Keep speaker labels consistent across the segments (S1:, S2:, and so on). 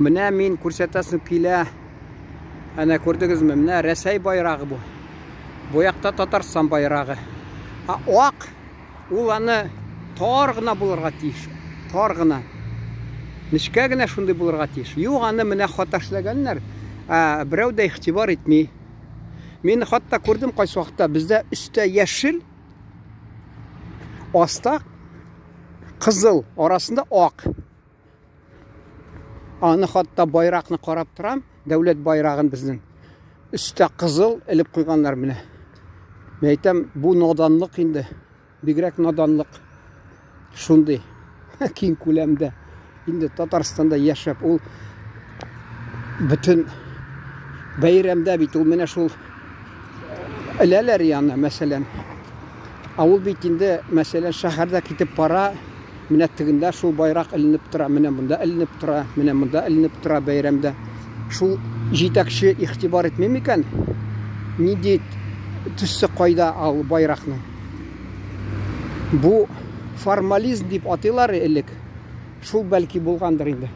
S1: Менә мин күрсәтәсем килә. Әнә күрдегезме? Менә Рәсәй байрагы бу. Бу якта Татарстан байрагы. Ак ул аны тар гына булырга тиеш. Тар гына. Ничкә генә шундый булырга тиеш. Юк, аны менә хата эшләгәннәр. Берәү дә игътибар итми. Мин хатта күрдем кайсы вакытта бездә өстә яшел, аста кызыл, арасында ак. Аны хатта байракны карап торам, дәүләт байрагын безнең. Өстә кызыл элеп куйганнар менә. Мен әйтәм, бу наданлык инде. Бигрәк наданлык. Шундый киң күләмдә инде Татарстанда яшәп, ул бөтен бәйрәмдә бит ул менә шул эләләр яны, мәсәлән. Ул бит инде, мәсәлән, шәһәрдә китеп бара, менә тегендә шул байрак эленеп тора, менә монда эленеп тора, менә монда эленеп тора бәйрәмдә. Шул җитәкче игътибар итми микән? Ни ди төсе кайда ал байракның? Бу формализм дип атыйлар элек. Шул бәлки булгандыр инде.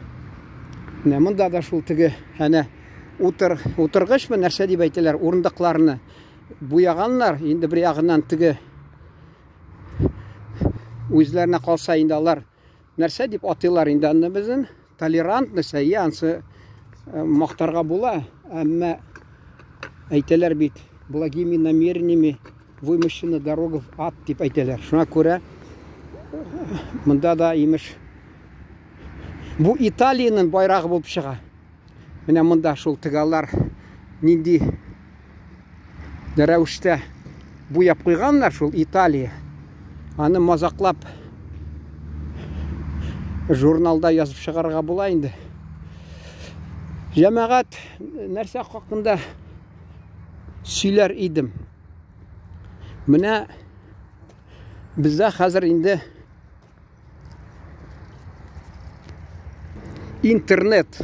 S1: Менә монда да шул теге, әнә утыргычмы нәрсә дип әйтәләр, урындыкларны буяганнар, инде бер ягыннан теге үзләренә калса инде алар нәрсә дип атыйлар инде, аны безнең толерантность, янсы мактарга була, әмма әйтәләр бит, благими намерениями вымощена дорога в ад дип әйтәләр. Шуңа күрә монда да имеш бу Италиянең байрагы булып чыга. Менә монда шул тыгалар нинди рәвештә буяп куйганнар шул Италия. Аны мазаклап журналда язып чыгарга була инде. Җәмәгать нәрсә хакында сөйләр идем. Менә бездә хәзер инде интернет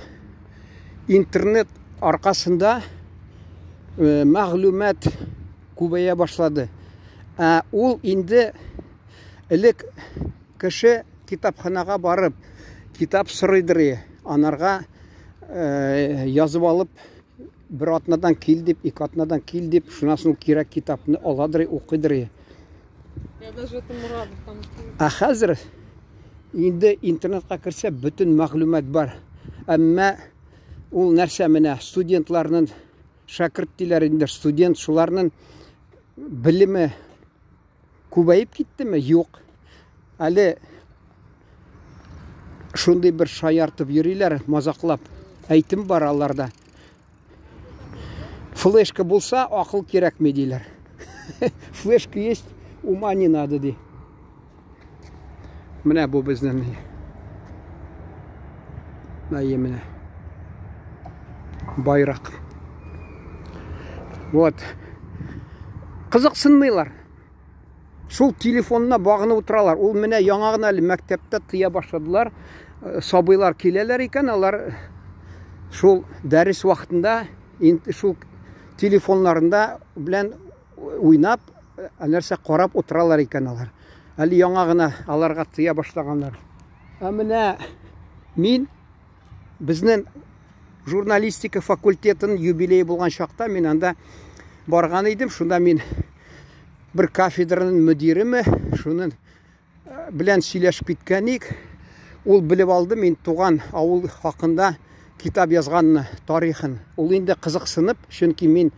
S1: аркасында мәгълүмат күбәя башлады. Ул инде элек кеше китапханага барып, китап сорыйдыр, анарга язып алып, бер атнадан кил дип, ике атнадан кил дип, шунасын кирәк китапны аладыр, укыйдыр.
S2: Я даже этому рада, потому что...
S1: Хәзер инде интернетка кирсә бөтен мәгълүмат бар. Әмма ул нәрсә менә студентларның шәкерт диләр инде, студент шуларның белеме күбәеп киттеме? Юк. Әле шундый бер шаяртып йөриләр, мазаклап. Әйтем бар аларда. Флешка булса, акыл кирәкми диләр. Флешка есть, ума не надо ди. Менә бу безнең. Менә байрак. Вот. Кызыксынмыйлар. Шул телефонына багынып утыралар. Ул менә яңа гына мәктәптә тыя башладылар. Сабыйлар киләләр икән, алар шул дәрес вакытында шул телефоннарында белән уйнап, нәрсә карап утыралар икән алар. Әле яңа гына аларга тыя башлаганнар. Менә мин безнең журналистика факультетының юбилее булган чакта мин анда барган идем. Шунда мин бер кафедраның мөдиреме, шуның белән сөйләшеп киткәник. Ул белеп алды мин туган авыл хакында китап язганны, тарихын. Ул инде кызыксынып, чөнки мин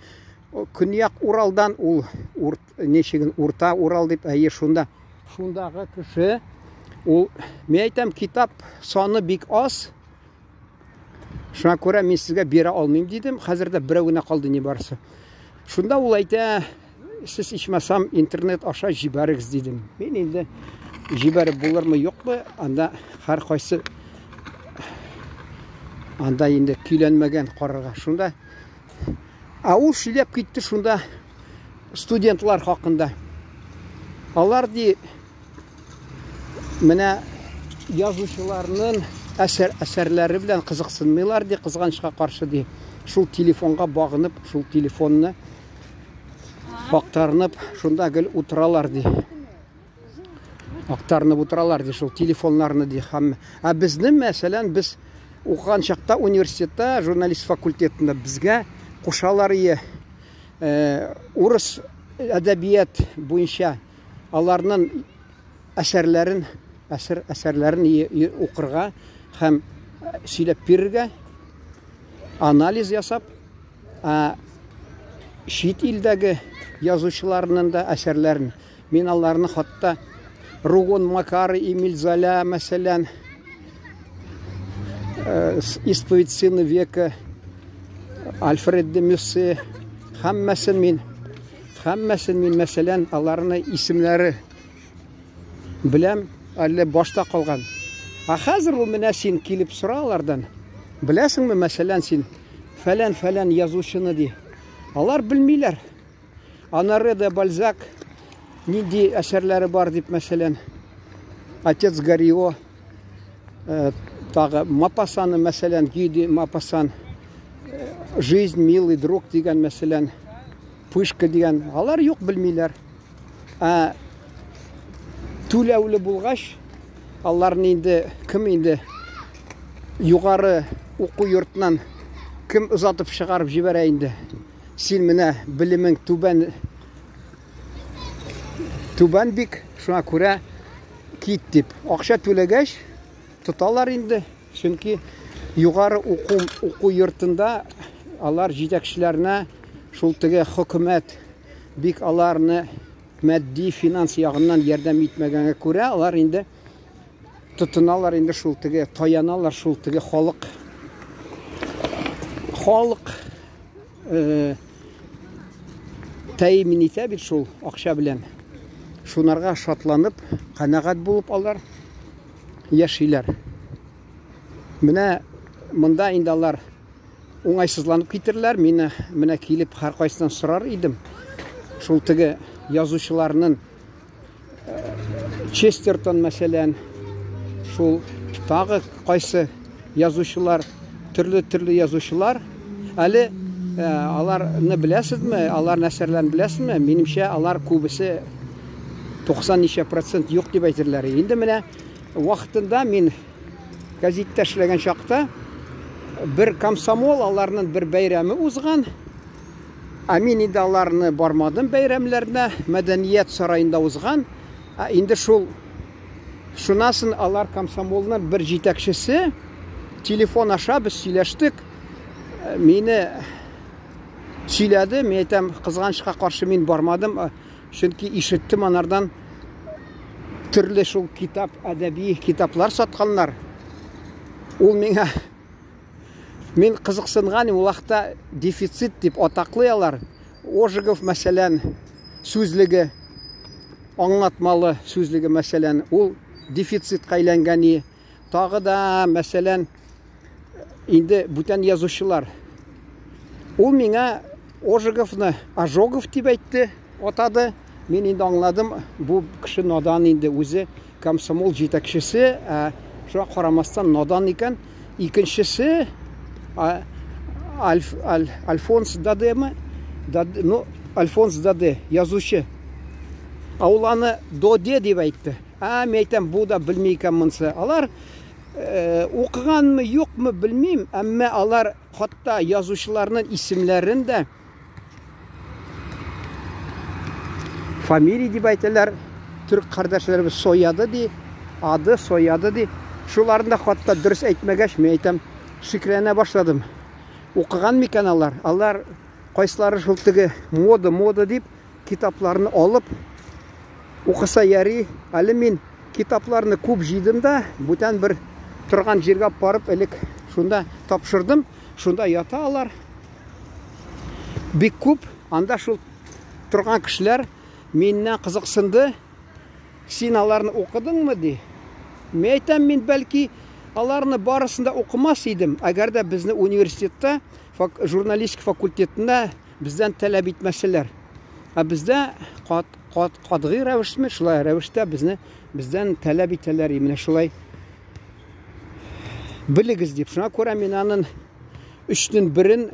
S1: Көньяк Уралдан, ул ничеген Урта Урал дип, шундагы кеше, ул мен әйтәм, китап саны бик аз. Шуңа күрә мин сезгә бирә алмыйм дидем. Хәзердә берәү генә калды ни барысы. Шунда ул әйтә, сез ичмасам интернет аша җибәрегез дидем. Мин инде җибәреп булырмы, юкмы? Анда һәр кайсы анда инде көйләнмәгән карарга. Шунда ул сөйләп китте шунда студентлар хакында. Алар ди менә язучыларның әсәрләре белән кызыксынмыйлар ди, кызганычка каршы ди. Шул телефонга багынып, шул телефонны актарынып, шунда гел утыралар ди. Актарынып утыралар ди, шул телефоннарны ди. Безнең мәсәлән, без оқыған шақта университетта журналист факультетінде бізге қошалар орыс әдәбият бойынша аларның әсәрләрен оқырға һәм сөйләп берергә, анализ ясап, шет илдәге язучыларның да әсәрләрен, мен аларны хатта Ругон Макары, Эмиль Золя, мәсәлән, Исповедь сына века, Альфред де Мюссе, һәммәсен мин мәсәлән аларны исемләре беләм, әле башта калган. Хәзер ул менә син килеп сора алардан. Беләсеңме, мәсәлән, син фәлән язучыны ди. Алар белмиләр. Анары да Бальзак нинди әсәрләре бар дип, мәсәлән, Отец Горио, тагы Мапассаны, мәсәлән, Гиди Мапассан, Жизнь, милый друг дигән, мәсәлән, Пышка дигән. Алар юк, белмиләр. Түләүле булгач, аларны инде кем инде югары уку йортынан кем узатып чыгарып җибәрә инде. Син менә белемең түбән бик, шуңа күрә кит дип. Акча түләгәч тоталар инде. Чөнки югары уку йортында алар җитәкчеләренә шул теге хөкүмәт бик аларны матди финанс ягыннан ярдәм итмәгәнгә күрә, алар инде тотыналар, инде шул теге таяналар, шул теге халык тәэмин итә бит шул акча белән. Шунарга шатланып, канагать булып алар яшиләр. Менә монда инде алар уңайсызланып китерләр. Менә килеп һәркайсынан сорар идем. Шул теге язучыларның Честертон, мәсәлән, шул тагы кайсы язучылар, төрле язучылар, әле аларны беләсезме, алар әсәрләрен беләсезме? Минемчә, алар күбесе 90% юк дип әйтерләр. Инде менә вакытында мин газетта эшләгән чакта бер комсомол аларның бер бәйрәме узган. Мин инде аларны бармадым бәйрәмләренә, мәдәният сараенда узган. Инде шунасын алар комсомолның бер җитәкчесе телефон аша без сөйләштек. Мине сөйләде, мен әйтәм, кызганычка каршы мин бармадым, чөнки ишеттем анардан төрле шул китап, әдәби китаплар сатканнар. Ул миңа мен кызыксынган, ул вакытта дефицит дип атаклыйлар. Ожегов, мәсәлән, сүзлеге, аңлатмалы сүзлеге, мәсәлән, ул дефицитка әйләнгән. Тагы да, мәсәлән, инде бүтән язучылар. Ул миңа Ожеговны Ожогов дип әйтте, атады. Мен инде аңладым, бу кеше надан, инде үзе комсомол җитәкчесе, шуңа карамастан надан икән. Икенчесе Альфонс Дадеме, Альфонс Даде, язучы. Ул аны Доде дип әйтте. Мен әйтәм, бу да белми икән монсы. Алар укыганмы, юкмы белмим, әмма алар хатта язучыларның исемләрен дә фамилия дип әйтәләр. Түрк кардәшләребез сояды ди, ады сояды ди. Шуларында хатта дөрес әйтмәгәч, мен әйтәм, шикләнә башладым. Укыган микән алар? Алар кайсылары шул теге мода дип китапларны алып укыса яри. Әле мин китапларны күп җыйдым да, бүтән бер торган җиргә барып элек шунда тапшырдым. Шунда ята алар. Бик күп. Анда шул торган кешеләр миннән кызыксынды. Син аларны укыдыңмы ди? Мен әйтәм, мин бәлки аларны барысында укымас идем, әгәр дә безне университетта, журналистика факультетында бездән таләп итмәсәләр. Бездә катгый рәвештә, шулай рәвештә бездән таләп итәләр. Менә шулай белегез дип. Шуңа күрә мин аның 3-нең 1-ен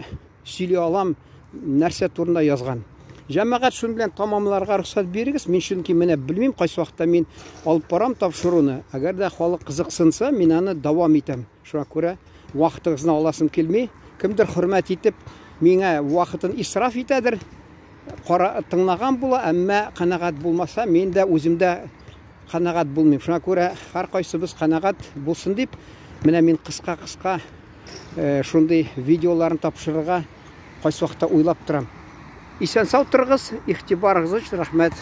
S1: сөйли алам, нәрсә турында язган. Жәмәгать шуның белән тамамларга рөхсәт бирегез. Мин чөнки менә белмим, кайсы вакытта мин алып барам тапшыруны. Әгәр дә халык кызыксынса, мин аны дәвам итәм. Шуңа күрә вакытыгызны аласым килми. Кемдер хөрмәт итеп миңа вакытын исраф итәдер. Кара тыңлаган була, әмма канагать булмаса, мин дә үземдә канагать булмыйм. Шуңа күрә һәр кайсыбыз канагать булсын дип, менә мин кыска шундый видеоларын тапшырырга кайсы вакытта уйлап торам. Исән сау торыгыз, игътибарыгыз өчен рәхмәт.